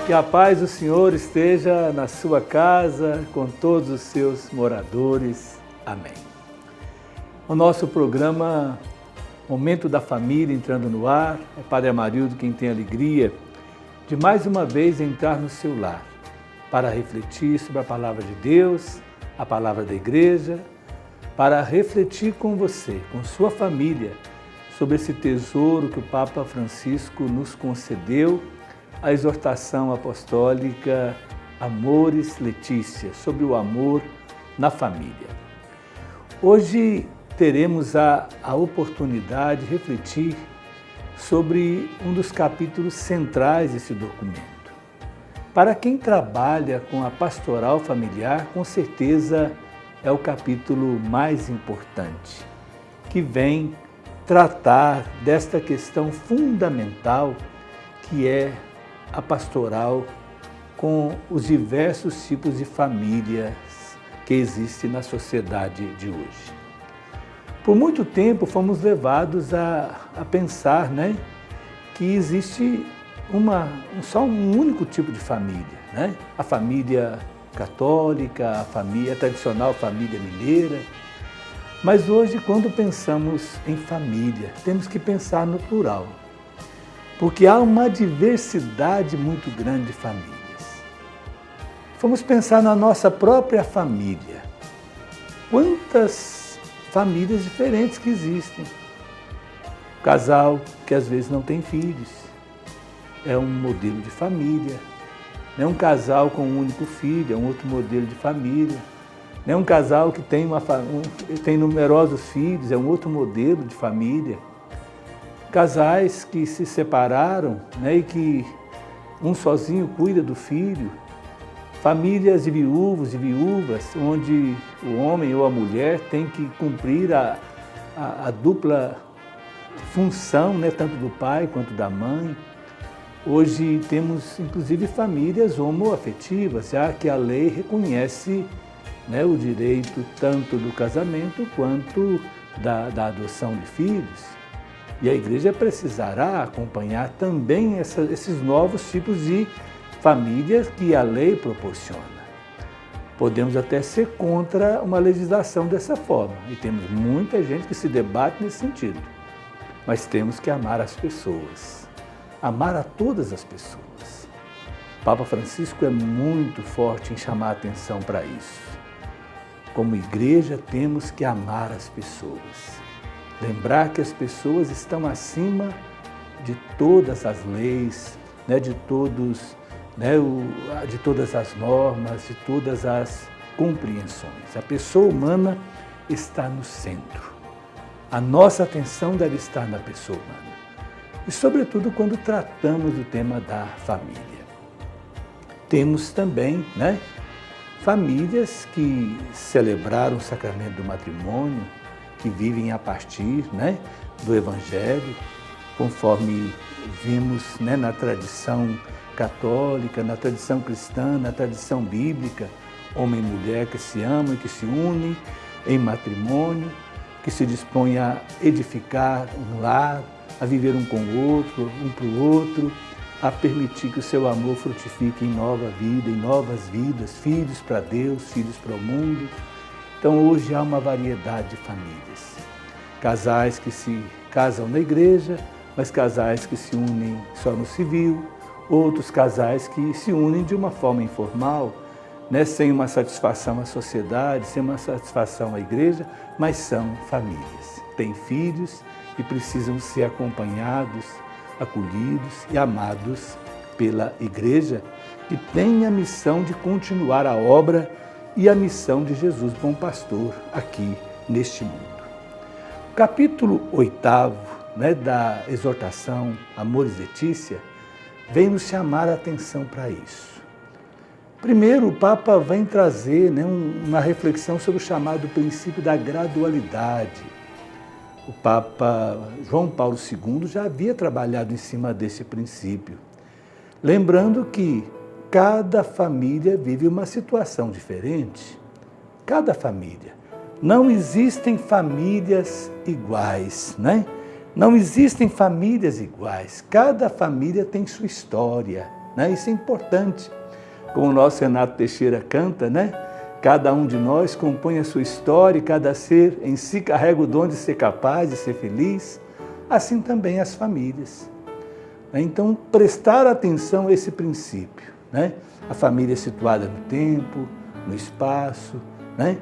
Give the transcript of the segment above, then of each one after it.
Que a paz do Senhor esteja na sua casa, com todos os seus moradores. Amém. O nosso programa Momento da Família entrando no ar. É Padre Amarildo quem tem a alegria de mais uma vez entrar no seu lar para refletir sobre a Palavra de Deus, a Palavra da Igreja, para refletir com você, com sua família, sobre esse tesouro que o Papa Francisco nos concedeu, a exortação apostólica Amoris Laetitia, sobre o amor na família. Hoje teremos a oportunidade de refletir sobre um dos capítulos centrais desse documento. Para quem trabalha com a pastoral familiar, com certeza é o capítulo mais importante, que vem tratar desta questão fundamental que é a pastoral com os diversos tipos de famílias que existem na sociedade de hoje. Por muito tempo fomos levados a pensar, que existe só um único tipo de família, a família católica, a tradicional família mineira. Mas hoje, quando pensamos em família, temos que pensar no plural, porque há uma diversidade muito grande de famílias. Vamos pensar na nossa própria família. Quantas famílias diferentes que existem. O casal que às vezes não tem filhos, é um modelo de família. Um casal com um único filho, é um outro modelo de família. Um casal que tem numerosos filhos, é um outro modelo de família. Casais que se separaram, e que um sozinho cuida do filho. Famílias de viúvos e viúvas, onde o homem ou a mulher tem que cumprir a dupla função, tanto do pai quanto da mãe. Hoje temos, inclusive, famílias homoafetivas, já que a lei reconhece o direito tanto do casamento quanto da adoção de filhos. E a Igreja precisará acompanhar também esses novos tipos de famílias que a lei proporciona. Podemos até ser contra uma legislação dessa forma, e temos muita gente que se debate nesse sentido. Mas temos que amar as pessoas, amar a todas as pessoas. O Papa Francisco é muito forte em chamar a atenção para isso. Como Igreja, temos que amar as pessoas. Lembrar que as pessoas estão acima de todas as leis, de todas as normas, de todas as compreensões. A pessoa humana está no centro. A nossa atenção deve estar na pessoa humana. E, sobretudo, quando tratamos do tema da família. Temos também, famílias que celebraram o sacramento do matrimônio, que vivem a partir do Evangelho, conforme vimos na tradição católica, na tradição cristã, na tradição bíblica, homem e mulher que se amam e que se unem em matrimônio, que se dispõem a edificar um lar, a viver um com o outro, um para o outro, a permitir que o seu amor frutifique em nova vida, em novas vidas, filhos para Deus, filhos para o mundo. Então hoje há uma variedade de famílias. Casais que se casam na igreja, mas casais que se unem só no civil, outros casais que se unem de uma forma informal, sem uma satisfação à sociedade, sem uma satisfação à igreja, mas são famílias. Têm filhos e precisam ser acompanhados, acolhidos e amados pela Igreja, que tem a missão de continuar a obra e a missão de Jesus, bom pastor, aqui neste mundo. O capítulo 8º, da exortação Amoris Laetitia, vem nos chamar a atenção para isso. Primeiro, o Papa vem trazer uma reflexão sobre o chamado princípio da gradualidade. O Papa João Paulo II já havia trabalhado em cima desse princípio, lembrando que cada família vive uma situação diferente. Cada família. Não existem famílias iguais, Não existem famílias iguais. Cada família tem sua história. né? Isso é importante. Como o nosso Renato Teixeira canta, né? Cada um de nós compõe a sua história e cada ser em si carrega o dom de ser capaz de ser feliz. Assim também as famílias. Então, prestar atenção a esse princípio, né? A família é situada no tempo, no espaço, né?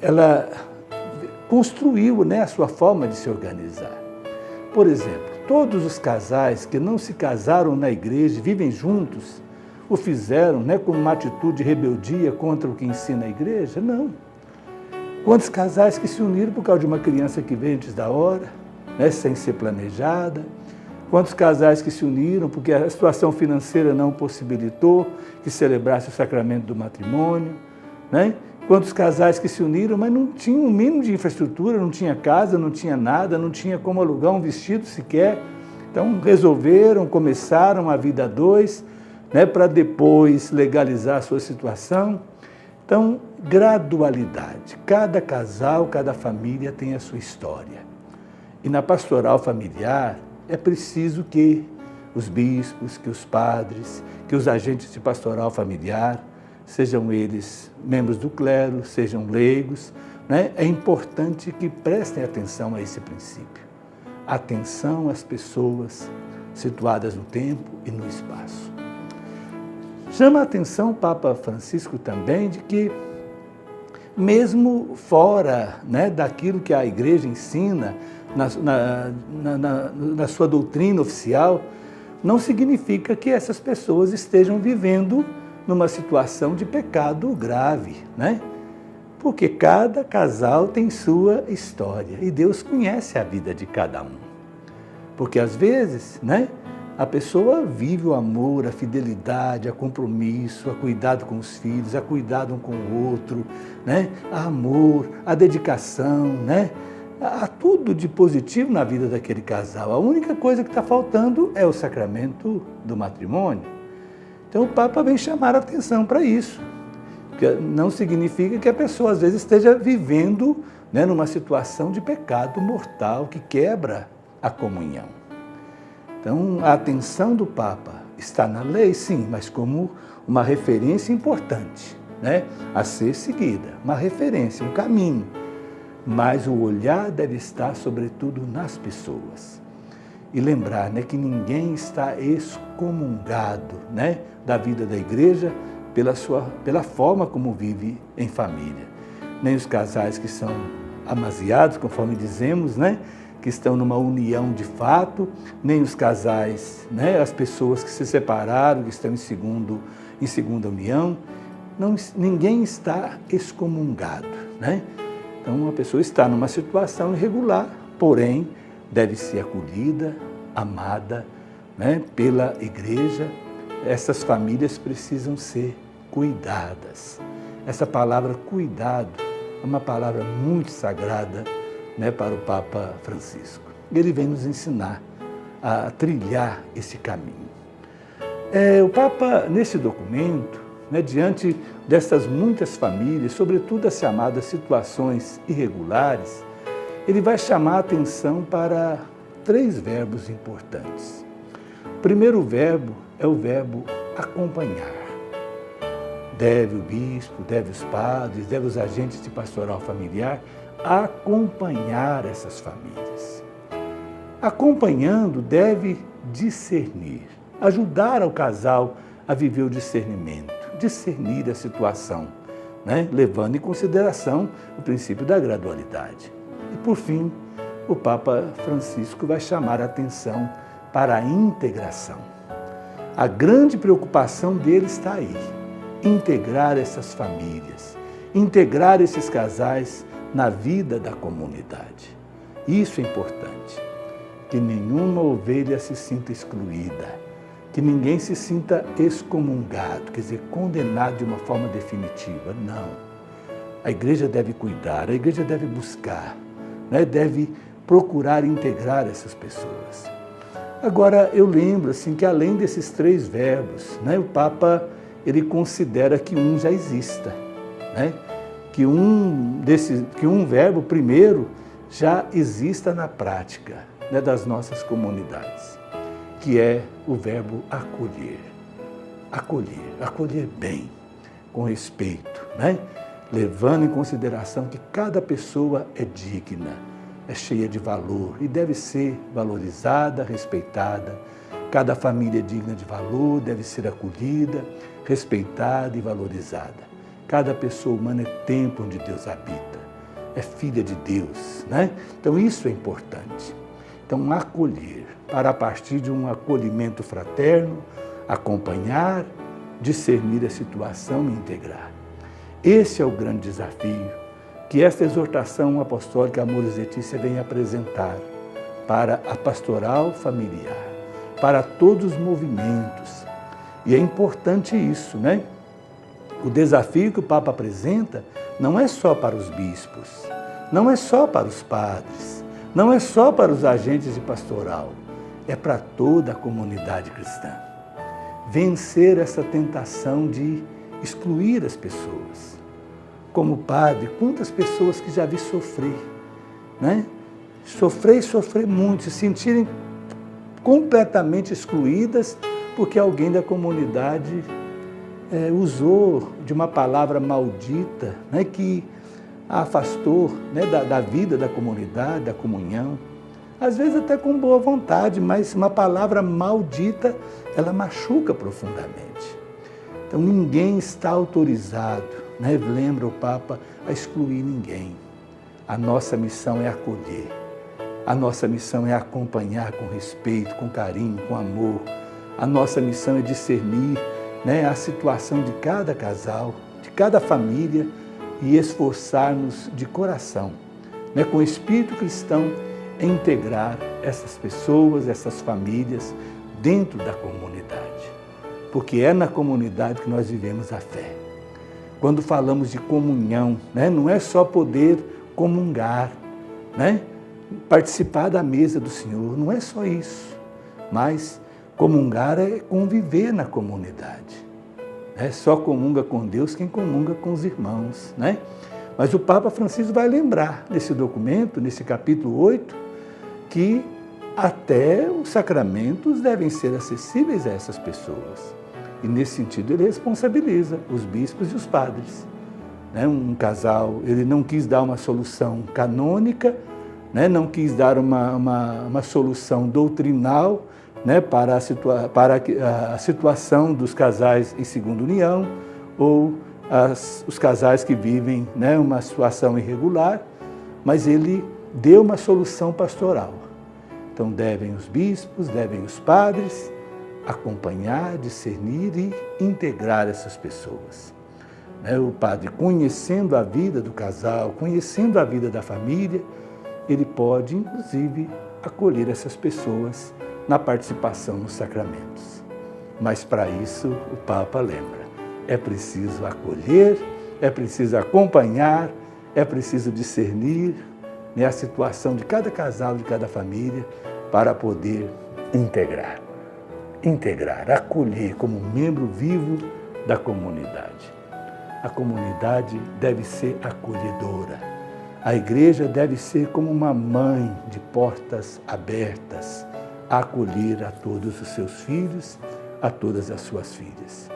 Ela construiu, né, a sua forma de se organizar. Por exemplo, todos os casais que não se casaram na igreja, vivem juntos, o fizeram, né, com uma atitude de rebeldia contra o que ensina a igreja? Não. Quantos casais que se uniram por causa de uma criança que veio antes da hora, né, sem ser planejada? Quantos casais que se uniram porque a situação financeira não possibilitou que celebrasse o sacramento do matrimônio, né? Quantos casais que se uniram, mas não tinham um mínimo de infraestrutura, não tinha casa, não tinha nada, não tinha como alugar um vestido sequer. Então resolveram, começaram a vida a dois, né, para depois legalizar a sua situação. Então, gradualidade. Cada casal, cada família tem a sua história. E na pastoral familiar é preciso que os bispos, que os padres, que os agentes de pastoral familiar, sejam eles membros do clero, sejam leigos, né? É importante que prestem atenção a esse princípio. Atenção às pessoas situadas no tempo e no espaço. Chama a atenção o Papa Francisco também de que, mesmo fora, né, daquilo que a Igreja ensina na sua doutrina oficial, não significa que essas pessoas estejam vivendo numa situação de pecado grave, né? Porque cada casal tem sua história e Deus conhece a vida de cada um. Porque às vezes, né, a pessoa vive o amor, a fidelidade, a compromisso, a cuidado com os filhos, a cuidado um com o outro, né? A amor, a dedicação, né? Há tudo de positivo na vida daquele casal. A única coisa que está faltando é o sacramento do matrimônio. Então o Papa vem chamar a atenção para isso. Porque não significa que a pessoa às vezes esteja vivendo, né, numa situação de pecado mortal que quebra a comunhão. Então a atenção do Papa está na lei, sim, mas como uma referência importante, né, a ser seguida, uma referência, um caminho. Mas o olhar deve estar, sobretudo, nas pessoas. E lembrar, né, que ninguém está excomungado, né, da vida da igreja pela forma como vive em família. Nem os casais que são amasiados, conforme dizemos, né, que estão numa união de fato, nem os casais, né, as pessoas que se separaram, que estão em segunda união. Não, ninguém está excomungado, né? Então, uma pessoa está numa situação irregular, porém, deve ser acolhida, amada, né, pela igreja. Essas famílias precisam ser cuidadas. Essa palavra cuidado é uma palavra muito sagrada, né, para o Papa Francisco. Ele vem nos ensinar a trilhar esse caminho. O Papa, nesse documento, né, diante dessas muitas famílias, sobretudo as chamadas situações irregulares, ele vai chamar a atenção para 3 verbos importantes. O primeiro verbo é o verbo acompanhar. Deve o bispo, deve os padres, deve os agentes de pastoral familiar acompanhar essas famílias. Acompanhando, deve discernir, ajudar ao casal a viver o discernimento, discernir a situação, né, levando em consideração o princípio da gradualidade. E, por fim, o Papa Francisco vai chamar a atenção para a integração. A grande preocupação dele está aí, integrar essas famílias, integrar esses casais na vida da comunidade. Isso é importante, que nenhuma ovelha se sinta excluída, que ninguém se sinta excomungado, quer dizer, condenado de uma forma definitiva. Não. A igreja deve cuidar, a igreja deve buscar, né? Deve procurar integrar essas pessoas. Agora, eu lembro assim, que além desses 3 verbos, né, o Papa ele considera que um já exista, né? Que um verbo, primeiro, já exista na prática, né, das nossas comunidades. que é o verbo acolher. Acolher bem, com respeito, né? Levando em consideração que cada pessoa é digna, é cheia de valor e deve ser valorizada, respeitada. Cada família é digna de valor, deve ser acolhida, respeitada e valorizada. Cada pessoa humana é templo onde Deus habita, é filha de Deus, né? Então isso é importante. Então acolher, para a partir de um acolhimento fraterno, acompanhar, discernir a situação e integrar. Esse é o grande desafio que esta exortação apostólica Amoris Laetitia vem apresentar para a pastoral familiar, para todos os movimentos. E é importante isso, né? O desafio que o Papa apresenta não é só para os bispos, não é só para os padres, não é só para os agentes de pastoral, é para toda a comunidade cristã. Vencer essa tentação de excluir as pessoas. Como padre, quantas pessoas que já vi sofrer, né? Sofrer muito, se sentirem completamente excluídas porque alguém da comunidade usou de uma palavra maldita, né, que a afastou, né, da vida da comunidade, da comunhão. Às vezes até com boa vontade, mas uma palavra maldita, ela machuca profundamente. Então ninguém está autorizado, né, lembra o Papa, a excluir ninguém. A nossa missão é acolher. A nossa missão é acompanhar com respeito, com carinho, com amor. A nossa missão é discernir, né, a situação de cada casal, de cada família e esforçar-nos de coração, né, com o espírito cristão, em integrar essas pessoas, essas famílias dentro da comunidade. Porque é na comunidade que nós vivemos a fé. Quando falamos de comunhão, né, não é só poder comungar, né, participar da mesa do Senhor, não é só isso, mas comungar é conviver na comunidade. Só comunga com Deus quem comunga com os irmãos, né? Mas o Papa Francisco vai lembrar nesse documento, nesse capítulo 8, que até os sacramentos devem ser acessíveis a essas pessoas. E nesse sentido ele responsabiliza os bispos e os padres. Um casal, ele não quis dar uma solução canônica, não quis dar uma solução doutrinal, para a situação dos casais em segunda união ou os casais que vivem uma situação irregular, mas ele deu uma solução pastoral. Então devem os bispos, devem os padres acompanhar, discernir e integrar essas pessoas. O padre, conhecendo a vida do casal, conhecendo a vida da família, ele pode, inclusive, acolher essas pessoas na participação nos sacramentos. Mas para isso o Papa lembra, é preciso acolher, é preciso acompanhar, é preciso discernir a situação de cada casal, de cada família, para poder integrar, acolher como membro vivo da comunidade. A comunidade deve ser acolhedora. A igreja deve ser como uma mãe de portas abertas, a acolher a todos os seus filhos, a todas as suas filhas.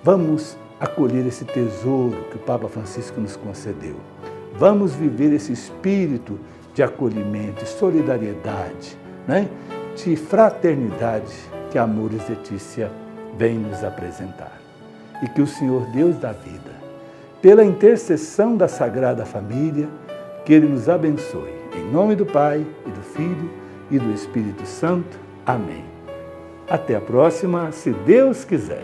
Vamos acolher esse tesouro que o Papa Francisco nos concedeu. Vamos viver esse espírito de acolhimento, de solidariedade, de fraternidade que a Amoris Laetitia vem nos apresentar. E que o Senhor Deus da vida, pela intercessão da Sagrada Família, que Ele nos abençoe. Em nome do Pai, e do Filho, e do Espírito Santo. Amém. Até a próxima, se Deus quiser.